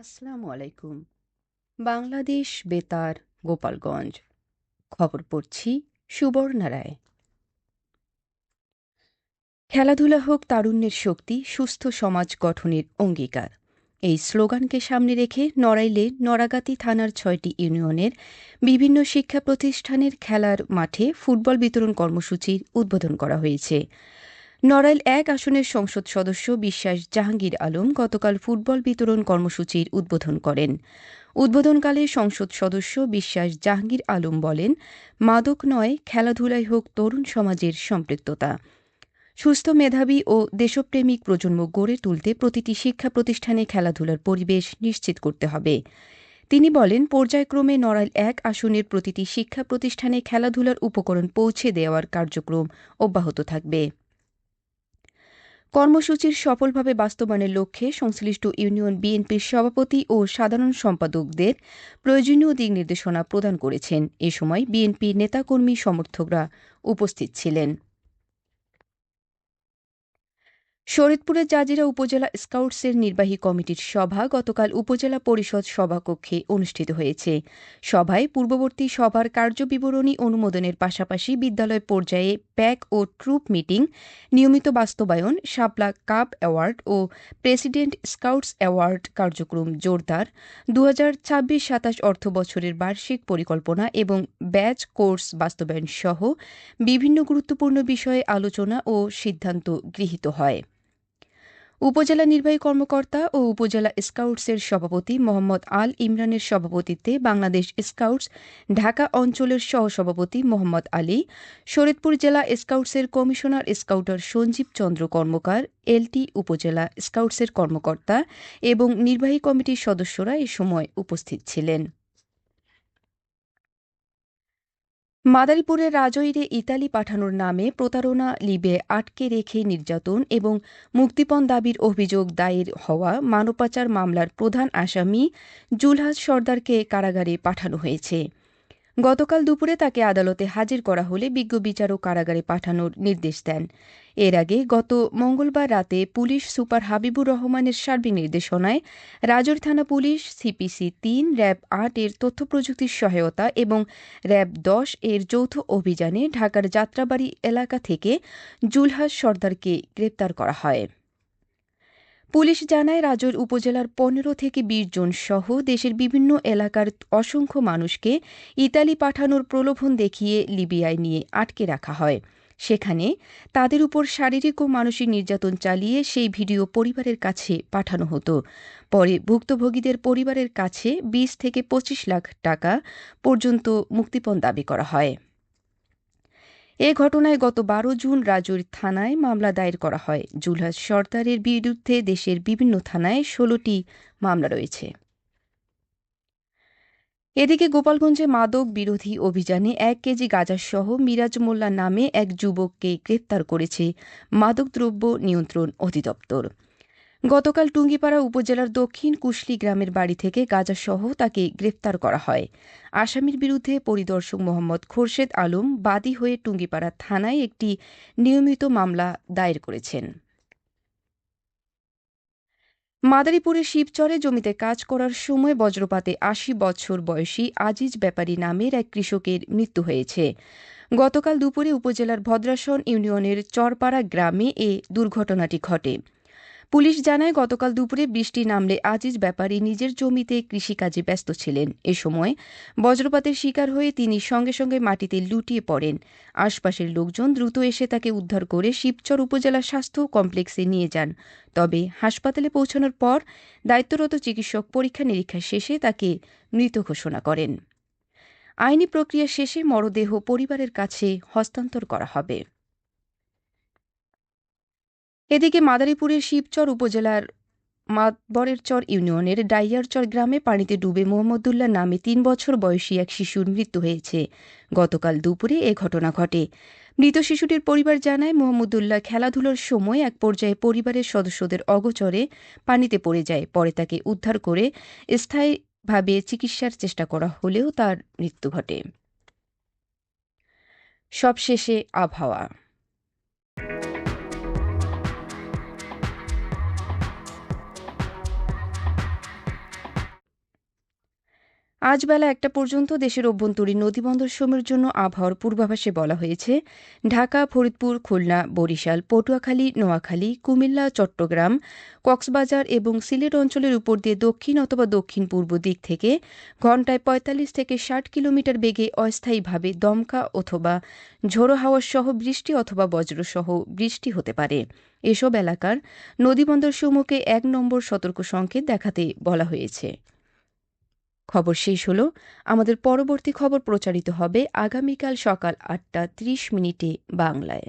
আসসালামু আলাইকুম। বাংলাদেশ বেতার, গোপালগঞ্জ। খবর পড়ছি সুবর্ণা রায়। খেলাধুলা হোক তারুণ্যের শক্তি, সুস্থ সমাজ গঠনের অঙ্গীকার, এই স্লোগানকে সামনে রেখে নড়াইলে নড়াগাতি থানার ৬টি ইউনিয়নের বিভিন্ন শিক্ষা প্রতিষ্ঠানের খেলার মাঠে ফুটবল বিতরণ কর্মসূচির উদ্বোধন করা হয়েছে। নড়াইল ১ আসনের সংসদ সদস্য বিশ্বাস জাহাঙ্গীর আলম গতকাল ফুটবল বিতরণ কর্মসূচির উদ্বোধন করেন। উদ্বোধনকালে সংসদ সদস্য বিশ্বাস জাহাঙ্গীর আলম বলেন, মাদক নয়, খেলাধুলায় হোক তরুণ সমাজের সম্পৃক্ততা। সুস্থ, মেধাবী ও দেশপ্রেমিক প্রজন্ম গড়ে তুলতে প্রতিটি শিক্ষা প্রতিষ্ঠানে খেলাধুলার পরিবেশ নিশ্চিত করতে হবে। তিনি বলেন, পর্যায়ক্রমে নড়াইল ১ আসনের প্রতিটি শিক্ষা প্রতিষ্ঠানে খেলাধুলার উপকরণ পৌঁছে দেওয়ার কার্যক্রম অব্যাহত থাকবে। কর্মসূচির সফলভাবে বাস্তবায়নের লক্ষ্যে সংশ্লিষ্ট ইউনিয়ন বিএনপির সভাপতি ও সাধারণ সম্পাদকদের প্রয়োজনীয় দিক নির্দেশনা প্রদান করেছেন। এ সময় বিএনপির নেতাকর্মী সমর্থকরা উপস্থিত ছিলেন। শরীয়তপুরের জাজিরা উপজেলা স্কাউটসের নির্বাহী কমিটির সভা গতকাল উপজেলা পরিষদ সভাকক্ষে অনুষ্ঠিত হয়েছে। সভায় পূর্ববর্তী সভার কার্যবিবরণী অনুমোদনের পাশাপাশি বিদ্যালয় পর্যায়ে প্যাক ও ট্রুপ মিটিং, নিয়মিত বাস্তবায়ন, শাপলা কাপ অ্যাওয়ার্ড ও প্রেসিডেন্ট স্কাউটস অ্যাওয়ার্ড কার্যক্রম জোরদার, ২০২৬-২৭ অর্থবছরের বার্ষিক পরিকল্পনা এবং ব্যাচ কোর্স বাস্তবায়ন সহ বিভিন্ন গুরুত্বপূর্ণ বিষয়ে আলোচনা ও সিদ্ধান্ত গৃহীত হয়। উপজেলা নির্বাহী কর্মকর্তা ও উপজেলা স্কাউটসের সভাপতি মোহাম্মদ আল ইমরানের সভাপতিত্বে বাংলাদেশ স্কাউটস ঢাকা অঞ্চলের সহসভাপতি মোহাম্মদ আলী, শরীয়তপুর জেলা স্কাউটসের কমিশনার স্কাউটার সঞ্জীব চন্দ্র কর্মকার, এলটি উপজেলা স্কাউটসের কর্মকর্তা এবং নির্বাহী কমিটির সদস্যরা এ সময় উপস্থিত ছিলেন। মাদারীপুরের রাজৈরে ইতালি পাঠানোর নামে প্রতারণা লিবে আটকে রেখে নির্যাতন এবং মুক্তিপণ দাবির অভিযোগ দায়ের হওয়া মানব পাচার মামলার প্রধান আসামি জুলহাস সর্দারকে কারাগারে পাঠানো হয়েছে। গতকাল দুপুরে তাকে আদালতে হাজির করা হলে বিজ্ঞ বিচারক কারাগারে পাঠানোর নির্দেশ দেন। এর আগে গত মঙ্গলবার রাতে পুলিশ সুপার হাবিবুর রহমানের সার্বিক নির্দেশনায় রাজৌর থানা পুলিশ, সিপিসি ৩, র্যাব ৮ এর তথ্যপ্রযুক্তির সহায়তা এবং র্যাব ১০ এর যৌথ অভিযানে ঢাকার যাত্রাবাড়ি এলাকা থেকে জুলহাস সর্দারকে গ্রেপ্তার করা হয়। পুলিশ জানায়, রাজৌর উপজেলার ১৫ থেকে ২০ জন সহ দেশের বিভিন্ন এলাকার অসংখ্য মানুষকে ইতালি পাঠানোর প্রলোভন দেখিয়ে লিবিয়ায় নিয়ে আটকে রাখা হয়। সেখানে তাদের উপর শারীরিক ও মানসিক নির্যাতন চালিয়ে সেই ভিডিও পরিবারের কাছে পাঠানো হতো। পরে ভুক্তভোগীদের পরিবারের কাছে ২০ থেকে ২৫ লাখ টাকা পর্যন্ত মুক্তিপণ দাবি করা হয়। এ ঘটনায় গত ১২ জুন রাজৌর থানায় মামলা দায়ের করা হয়। জুলহাস সর্দারের বিরুদ্ধে দেশের বিভিন্ন থানায় ১৬টি মামলা রয়েছে। এদিকে গোপালগঞ্জে মাদক বিরোধী অভিযানে ১ কেজি গাঁজাসহ মিরাজ মোল্লা নামে এক যুবককে গ্রেপ্তার করেছে মাদকদ্রব্য নিয়ন্ত্রণ অধিদপ্তর। গতকাল টুঙ্গিপাড়া উপজেলার দক্ষিণ কুশলী গ্রামের বাড়ি থেকে গাঁজাসহ তাকে গ্রেপ্তার করা হয়। আসামির বিরুদ্ধে পরিদর্শক মোহাম্মদ খোরশেদ আলম বাদী হয়ে টুঙ্গিপাড়া থানায় একটি নিয়মিত মামলা দায়ের করেছেন। মাদারীপুরের শিবচরে জমিতে কাজ করার সময় বজ্রপাতে ৮০ বছর বয়সী আজিজ ব্যাপারী নামের এক কৃষকের মৃত্যু হয়েছে। গতকাল দুপুরে উপজেলার ভদ্রাসন ইউনিয়নের চরপাড়া গ্রামে এ দুর্ঘটনাটি ঘটে। পুলিশ জানায়, গতকাল দুপুরে বৃষ্টি নামলে আজিজ ব্যাপারী নিজের জমিতে কৃষিকাজে ব্যস্ত ছিলেন। এ সময় বজ্রপাতের শিকার হয়ে তিনি সঙ্গে সঙ্গে মাটিতে লুটিয়ে পড়েন। আশপাশের লোকজন দ্রুত এসে তাকে উদ্ধার করে শিবচর উপজেলা স্বাস্থ্য কমপ্লেক্সে নিয়ে যান। তবে হাসপাতালে পৌঁছানোর পর দায়িত্বরত চিকিৎসক পরীক্ষা নিরীক্ষা শেষে তাকে মৃত ঘোষণা করেন। আইনি প্রক্রিয়া শেষে মরদেহ পরিবারের কাছে হস্তান্তর করা হবে। এদিকে মাদারীপুরের শিবচর উপজেলার মাতবরেরচর ইউনিয়নের ডাইয়ারচর গ্রামে পানিতে ডুবে মোহাম্মদুল্লাহ নামে ৩ বছর বয়সী এক শিশুর মৃত্যু হয়েছে। গতকাল দুপুরে এ ঘটনা ঘটে। মৃত শিশুটির পরিবার জানায়, মোহাম্মদুল্লাহ খেলাধুলার সময় এক পর্যায়ে পরিবারের সদস্যদের অগোচরে পানিতে পড়ে যায়। পরে তাকে উদ্ধার করে স্থায়ীভাবে চিকিৎসার চেষ্টা করা হলেও তার মৃত্যু ঘটে। সবশেষে আবহাওয়া। আজ বেলা ১টা পর্যন্ত দেশের অভ্যন্তরীণ নদীবন্দরসমূহের জন্য আবহাওয়ার পূর্বাভাসে বলা হয়েছে ঢাকা, ফরিদপুর, খুলনা, বরিশাল, পটুয়াখালী, নোয়াখালী, কুমিল্লা, চট্টগ্রাম, কক্সবাজার এবং সিলেট অঞ্চলের উপর দিয়ে দক্ষিণ অথবা দক্ষিণ পূর্ব দিক থেকে ঘণ্টায় ৪৫ থেকে ৬০ কিলোমিটার বেগে অস্থায়ীভাবে দমকা অথবা ঝোড়ো হাওয়া সহ বৃষ্টি অথবা বজ্রসহ বৃষ্টি হতে পারে। এসব এলাকার নদীবন্দরসমূহকে ১ নম্বর সতর্ক সংকেত দেখাতে বলা হয়েছে। খবর শেষ হল। আমাদের পরবর্তী খবর প্রচারিত হবে আগামীকাল সকাল ৮টা ৩০ মিনিটে বাংলায়।